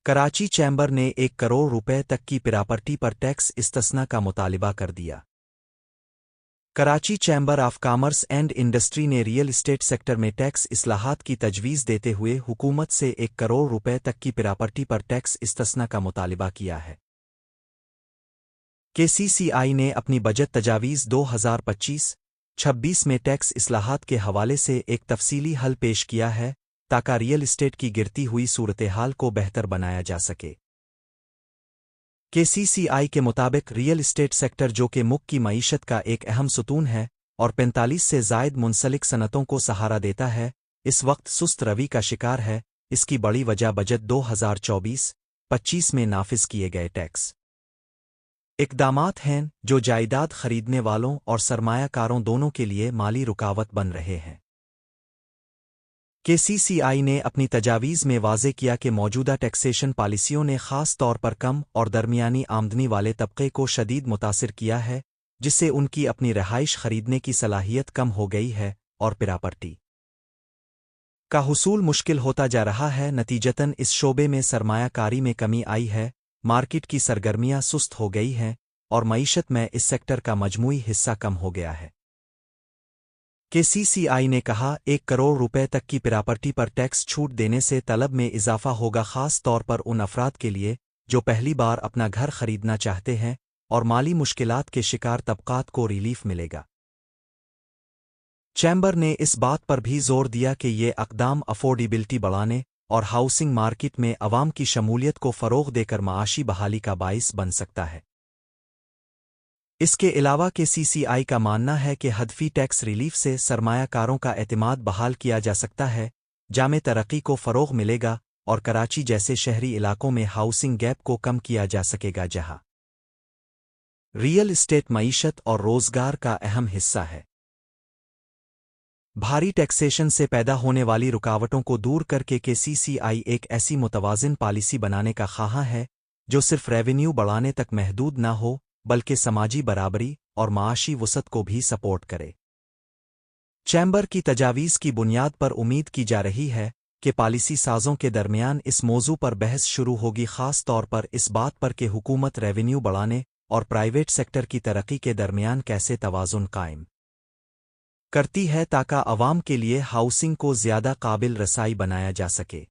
Karachi chamber ने 1 करोड़ रुपए तक की प्रॉपर्टी पर टैक्स इस्तिस्ना का मुतालिबा कर दिया। Karachi chamber of commerce and industry ने रियल एस्टेट सेक्टर में टैक्स इस्लाहात की तजवीज़ देते हुए हुकूमत से 1 करोड़ रुपए तक की प्रॉपर्टी पर टैक्स इस्तिस्ना का मुतालिबा किया है। केसीसीआई ने अपनी बजट तजावीज़ 2025-26 में टैक्स इस्लाहात के हवाले से एक तफसीली हल पेश किया है ताकि रियल एस्टेट की गिरती हुई सूरत-ए-हाल को बेहतर बनाया जा सके। केसीसीआई के मुताबिक रियल एस्टेट सेक्टर जो कि मुल्क की मईशत का एक अहम सतून है और 45 से ज़ायद मुंसलिक सनतों को सहारा देता है, इस वक्त सुस्त रवि का शिकार है। इसकी बड़ी वजह बजट 2024-25 में नाफिज किए गए टैक्स इक़दामात हैं जो जायदाद खरीदने वालों और सरमायाकारों दोनों के लिए माली रुकावट बन रहे हैं। केसीसीआई ने अपनी तजावीज़ में वाज़े किया कि मौजूदा टैक्सेशन पॉलिसियों ने ख़ास तौर पर कम और दरमियानी आमदनी वाले तबके को शदीद मुतासिर किया है, जिससे उनकी अपनी रहाइश खरीदने की सलाहियत कम हो गई है और प्रॉपर्टी का हुसूल मुश्किल होता जा रहा है। नतीजतन इस शोबे में सरमायाकारी में कमी आई है, मार्केट की सरगर्मियां सुस्त हो गई हैं और मईशत में इस सेक्टर का मजमूई हिस्सा कम हो गया है। केसीसीआई ने कहा 1 करोड़ रुपए तक की प्रॉपर्टी पर टैक्स छूट देने से तलब में इजाफा होगा, खास तौर पर उन अफराद के लिए जो पहली बार अपना घर खरीदना चाहते हैं और माली मुश्किलात के शिकार तबकात को रिलीफ मिलेगा। चैम्बर ने इस बात पर भी जोर दिया कि ये अक़दाम अफोर्डेबिलिटी बढ़ाने और हाउसिंग मार्केट में अवाम की शमूलियत को फ़रोग़ देकर माशी बहाली का बाइस बन सकता है। इसके अलावा केसीसीआई का मानना है कि हदफी टैक्स रिलीफ से सरमायाकारों का एतमाद बहाल किया जा सकता है, जामे तरक्की को फ़रोग़ मिलेगा और कराची जैसे शहरी इलाकों में हाउसिंग गैप को कम किया जा सकेगा, जहां रियल एस्टेट मईशत और रोज़गार का अहम हिस्सा है। भारी टैक्सेशन से पैदा होने वाली रुकावटों को दूर करके केसीसीआई एक ऐसी मुतवाज़िन पॉलिसी बनाने का ख़्वाह है जो सिर्फ रेवेन्यू बढ़ाने तक महदूद ना हो बल्कि समाजी बराबरी और माशी वसअत को भी सपोर्ट करे। चैम्बर की तजावीज़ की बुनियाद पर उम्मीद की जा रही है कि पॉलिसी साज़ों के दरमियान इस मौजू पर बहस शुरू होगी, ख़ास तौर पर इस बात पर कि हुकूमत रेवेन्यू बढ़ाने और प्राइवेट सेक्टर की तरक्की के दरमियान कैसे तवाज़ुन कायम करती है ताकि अवाम के लिए हाउसिंग को ज़्यादा काबिल रसाई बनाया जा सके।